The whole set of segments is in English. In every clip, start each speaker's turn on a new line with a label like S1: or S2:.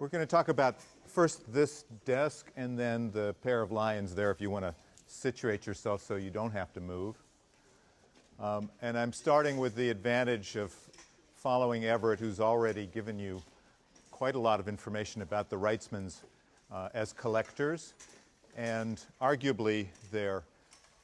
S1: We're going to talk about first this desk and then the pair of lions there if you want to situate yourself so you don't have to move. And I'm starting with the advantage of following Everett, who's already given you quite a lot of information about the Wrightsmans as collectors, and arguably their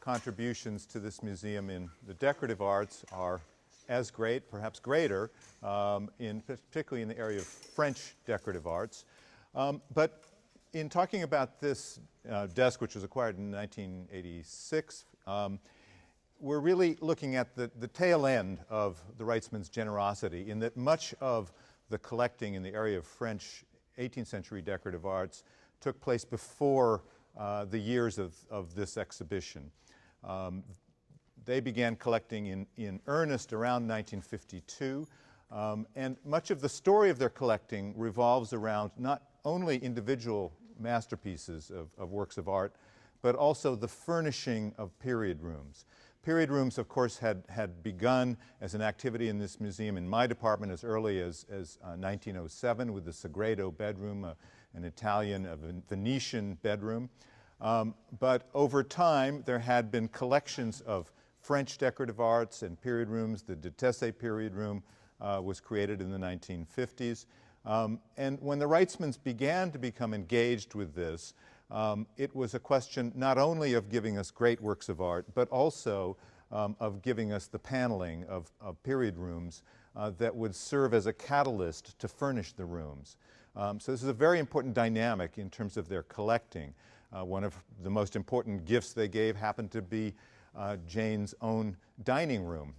S1: contributions to this museum in the decorative arts are as great, perhaps greater, particularly in the area of French decorative arts. But in talking about this desk, which was acquired in 1986, we're really looking at the tail end of the Wrightsmans' generosity, in that much of the collecting in the area of French 18th century decorative arts took place before the years of this exhibition. They began collecting in earnest around 1952, and much of the story of their collecting revolves around not only individual masterpieces of works of art, but also the furnishing of period rooms. Period rooms, of course, had begun as an activity in this museum in my department as early as 1907 with the Sagredo bedroom, an Italian, a Venetian bedroom. But over time, there had been collections of French decorative arts and period rooms. The de Tessé period room was created in the 1950s. And when the Wrightsmans began to become engaged with this, it was a question not only of giving us great works of art, but also of giving us the paneling of period rooms that would serve as a catalyst to furnish the rooms. So this is a very important dynamic in terms of their collecting. One of the most important gifts they gave happened to be Jayne's own dining room,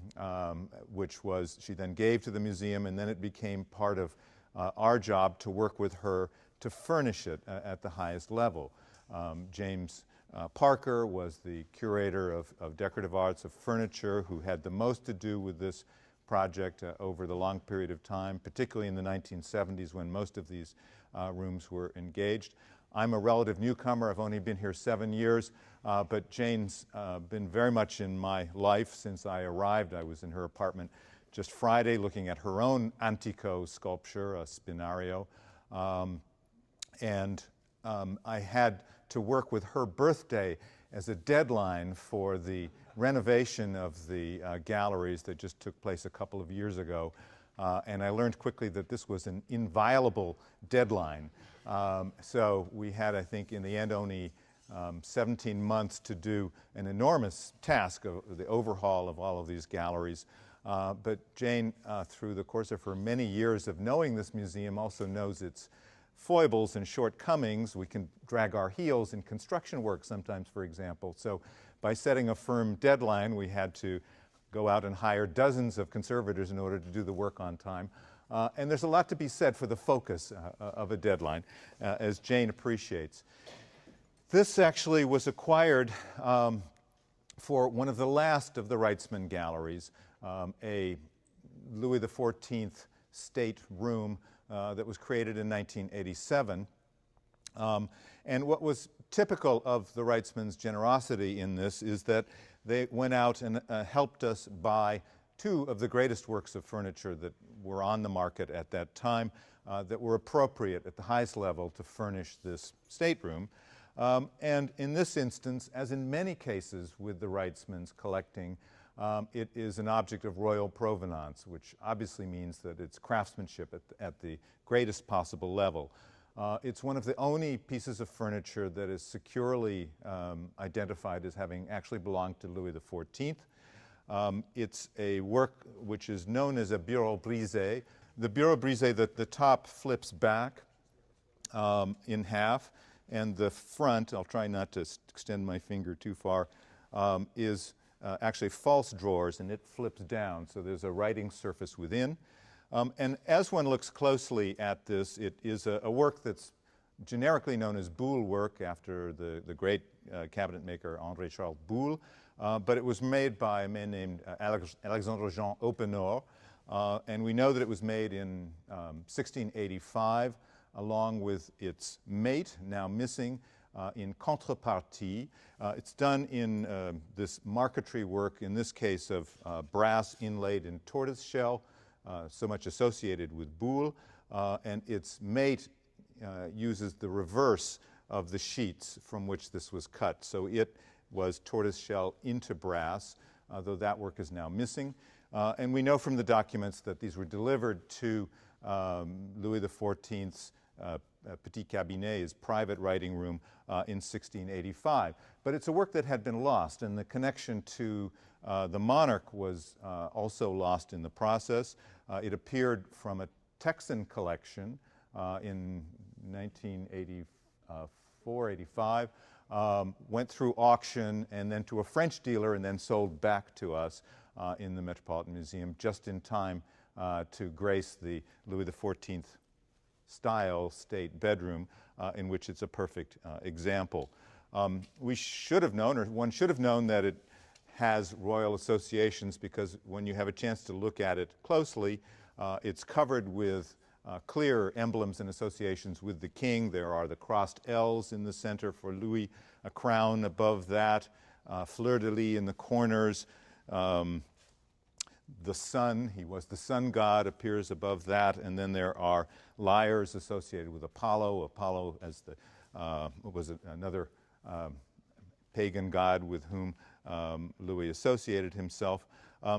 S1: which she then gave to the museum, and then it became part of our job to work with her to furnish it at the highest level. James Parker was the curator of decorative arts of furniture who had the most to do with this project over the long period of time, particularly in the 1970s when most of these rooms were engaged. I'm a relative newcomer. I've only been here 7 years, but Jayne's been very much in my life since I arrived. I was in her apartment just Friday looking at her own Antico sculpture, a Spinario, and I had to work with her birthday as a deadline for the renovation of the galleries that just took place a couple of years ago. And I learned quickly that this was an inviolable deadline. So we had, I think, in the end only 17 months to do an enormous task of the overhaul of all of these galleries. But Jayne, through the course of her many years of knowing this museum, also knows its foibles and shortcomings. We can drag our heels in construction work sometimes, for example. So by setting a firm deadline, we had to go out and hire dozens of conservators in order to do the work on time. And there's a lot to be said for the focus of a deadline, as Jayne appreciates. This actually was acquired for one of the last of the Wrightsman galleries, a Louis XIV state room that was created in 1987. And what was typical of the Wrightsmans' generosity in this is that they went out and helped us buy two of the greatest works of furniture that were on the market at that time that were appropriate at the highest level to furnish this stateroom. And in this instance, as in many cases with the Wrightsmans collecting, it is an object of royal provenance, which obviously means that it's craftsmanship at the greatest possible level. It's one of the only pieces of furniture that is securely identified as having actually belonged to Louis XIV. It's a work which is known as a bureau brisé. The bureau brisé, the top flips back in half, and the front, I'll try not to extend my finger too far, is actually false drawers, and it flips down, so there's a writing surface within. And as one looks closely at this, it is a work that's generically known as Boulle work, after the great cabinet maker André Charles Boulle, but it was made by a man named Alexandre Jean Oppenor, and we know that it was made in 1685, along with its mate, now missing, in contrepartie. It's done in this marquetry work, in this case of brass inlaid in tortoise shell, so much associated with Boulle, and its mate uses the reverse of the sheets from which this was cut. So it was tortoiseshell into brass, though that work is now missing. And we know from the documents that these were delivered to Louis XIV's Petit Cabinet, his private writing room, in 1685. But it's a work that had been lost, and the connection to the monarch was also lost in the process. It appeared from a Texan collection in 1984, 85, went through auction and then to a French dealer and then sold back to us in the Metropolitan Museum just in time to grace the Louis XIV style state bedroom in which it's a perfect example. We should have known, or one should have known, that it has royal associations, because when you have a chance to look at it closely, it's covered with clear emblems and associations with the king. There are the crossed L's in the center for Louis, a crown above that, fleur-de-lis in the corners. The sun, he was the sun god, appears above that, and then there are lyres associated with Apollo. Apollo as the was another pagan god with whom Louis associated himself.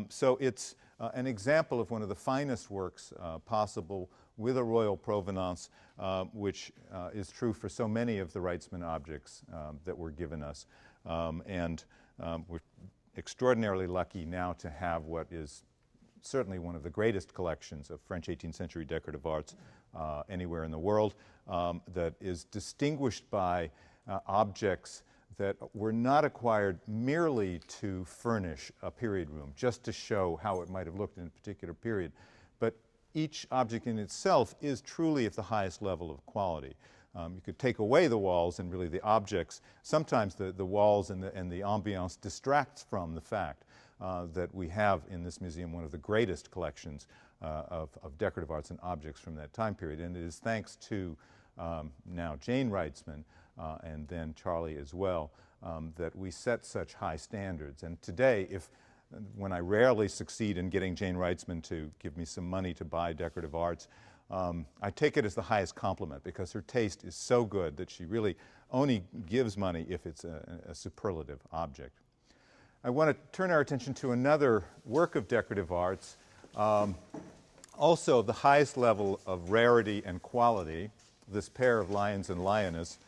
S1: So it's an example of one of the finest works possible with a royal provenance, which is true for so many of the Wrightsman objects that were given us. And we're extraordinarily lucky now to have what is certainly one of the greatest collections of French 18th century decorative arts anywhere in the world, that is distinguished by objects that were not acquired merely to furnish a period room, just to show how it might have looked in a particular period, but each object in itself is truly at the highest level of quality. You could take away the walls and really the objects. Sometimes the walls and the ambiance distracts from the fact that we have in this museum one of the greatest collections of decorative arts and objects from that time period. And it is thanks to now Jayne Wrightsman and then Charlie as well that we set such high standards. And today, when I rarely succeed in getting Jayne Wrightsman to give me some money to buy decorative arts, I take it as the highest compliment, because her taste is so good that she really only gives money if it's a superlative object. I want to turn our attention to another work of decorative arts, also the highest level of rarity and quality, this pair of lions and lioness.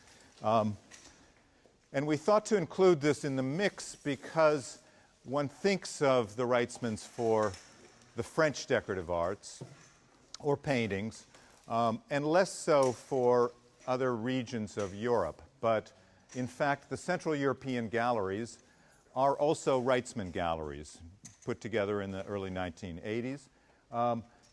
S1: And we thought to include this in the mix because one thinks of the Wrightsmans for the French decorative arts or paintings, and less so for other regions of Europe. But in fact, the Central European galleries are also Wrightsman galleries, put together in the early 1980s.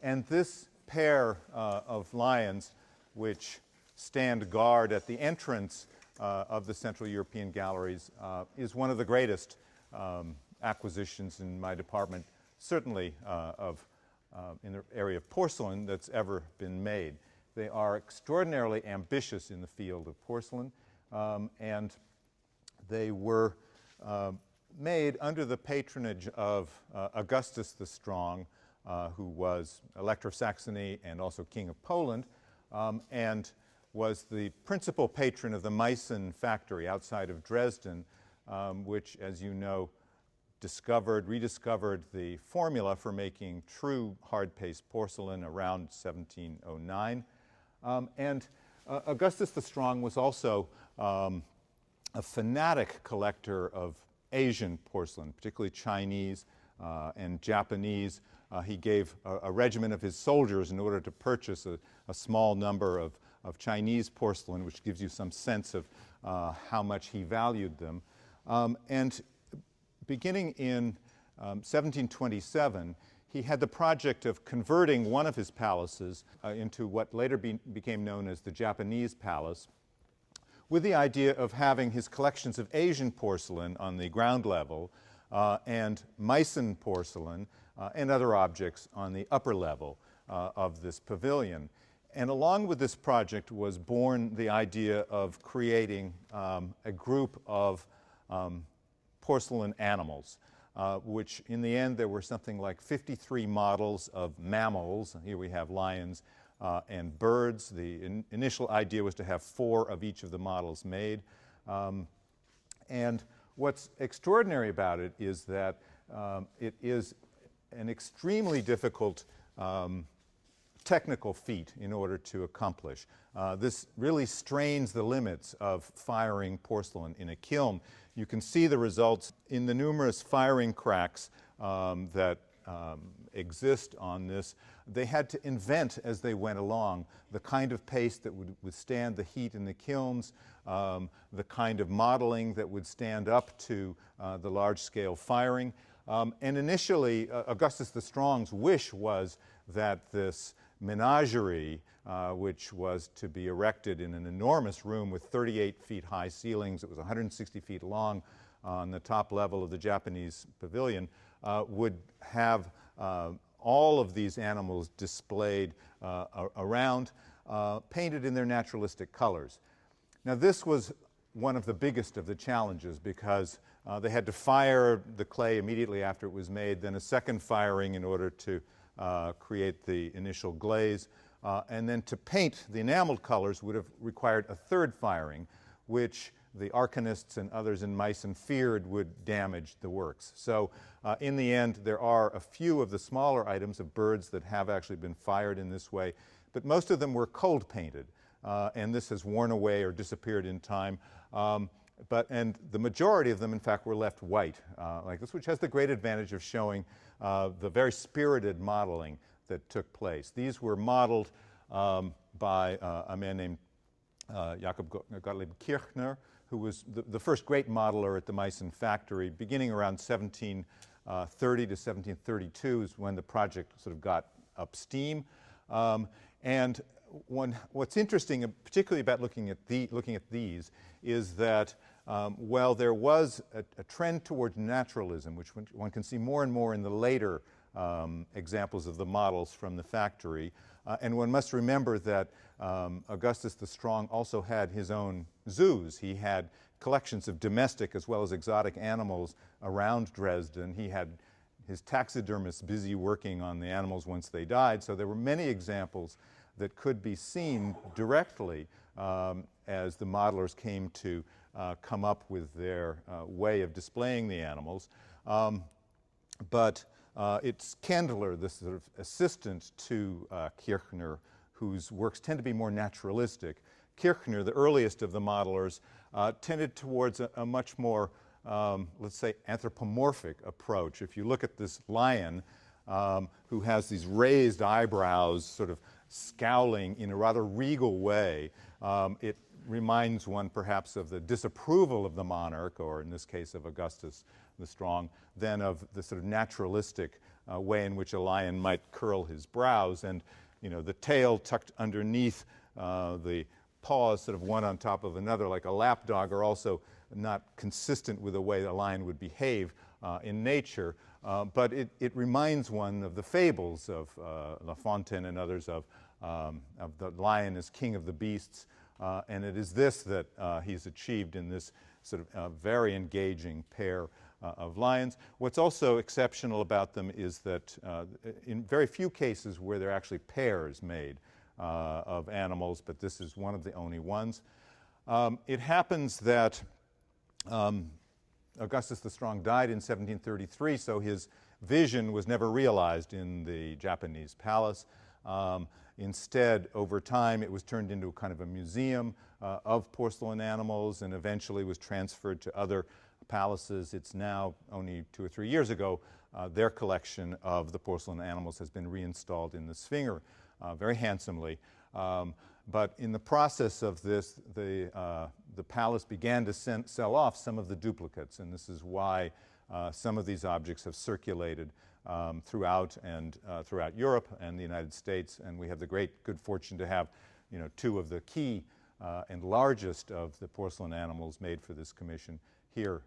S1: And this pair of lions, which stand guard at the entrance of the Central European galleries, is one of the greatest acquisitions in my department, certainly in the area of porcelain, that's ever been made. They are extraordinarily ambitious in the field of porcelain, and they were made under the patronage of Augustus the Strong, who was Elector of Saxony and also King of Poland, and was the principal patron of the Meissen factory outside of Dresden, which, as you know, rediscovered the formula for making true hard-paste porcelain around 1709. And Augustus the Strong was also a fanatic collector of Asian porcelain, particularly Chinese and Japanese. He gave a regiment of his soldiers in order to purchase a small number of Chinese porcelain, which gives you some sense of how much he valued them. And beginning in 1727, he had the project of converting one of his palaces into what later became known as the Japanese Palace, with the idea of having his collections of Asian porcelain on the ground level and Meissen porcelain and other objects on the upper level of this pavilion. And along with this project was born the idea of creating a group of porcelain animals, which in the end there were something like 53 models of mammals. Here we have lions, and birds. The initial idea was to have 4 of each of the models made. And what's extraordinary about it is that it is an extremely difficult technical feat in order to accomplish. This really strains the limits of firing porcelain in a kiln. You can see the results in the numerous firing cracks that exist on this. They had to invent as they went along the kind of paste that would withstand the heat in the kilns, the kind of modeling that would stand up to the large-scale firing. And initially, Augustus the Strong's wish was that this menagerie, which was to be erected in an enormous room with 38 feet high ceilings, it was 160 feet long on the top level of the Japanese pavilion, would have all of these animals displayed around, painted in their naturalistic colors. Now, this was one of the biggest of the challenges because they had to fire the clay immediately after it was made, then a second firing in order to create the initial glaze, and then to paint the enameled colors would have required a third firing, which the arcanists and others in Meissen feared would damage the works. So in the end, there are a few of the smaller items of birds that have actually been fired in this way, but most of them were cold painted, and this has worn away or disappeared in time. And the majority of them, in fact, were left white, like this, which has the great advantage of showing the very spirited modeling that took place. These were modeled by a man named Jakob Gottlieb Kirchner, who was the first great modeler at the Meissen factory. Beginning around 1730 to 1732 is when the project sort of got up steam. And what's interesting, particularly about looking at these, is that while there was a trend towards naturalism, which one can see more and more in the later examples of the models from the factory, and one must remember that Augustus the Strong also had his own zoos. He had collections of domestic as well as exotic animals around Dresden. He had his taxidermists busy working on the animals once they died, so there were many examples that could be seen directly as the modelers came to come up with their way of displaying the animals. But it's Kendler, this sort of assistant to Kirchner, whose works tend to be more naturalistic. Kirchner, the earliest of the modelers, tended towards a much more, let's say, anthropomorphic approach. If you look at this lion who has these raised eyebrows, sort of scowling in a rather regal way, it reminds one perhaps of the disapproval of the monarch, or in this case of Augustus the Strong, than of the sort of naturalistic way in which a lion might curl his brows. And, you know, the tail tucked underneath the paws, sort of one on top of another like a lapdog, are also not consistent with the way a lion would behave in nature. But it reminds one of the fables of La Fontaine and others of the lion as king of the beasts. And it is this that he's achieved in this sort of very engaging pair of lions. What's also exceptional about them is that in very few cases where there are actually pairs made of animals, but this is one of the only ones. It happens that Augustus the Strong died in 1733, so his vision was never realized in the Japanese palace. Instead, over time, it was turned into kind of a museum of porcelain animals and eventually was transferred to other palaces. It's now, only 2 or 3 years ago, their collection of the porcelain animals has been reinstalled in the Swinger very handsomely. But in the process of this, the palace began to sell off some of the duplicates, and this is why some of these objects have circulated throughout Europe and the United States, and we have the great good fortune to have, you know, 2 of the key and largest of the porcelain animals made for this commission here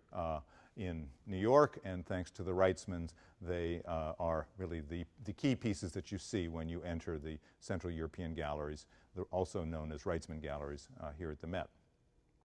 S1: in New York, and thanks to the Wrightsmans, they are really the key pieces that you see when you enter the Central European galleries. They're also known as Wrightsman galleries here at the Met.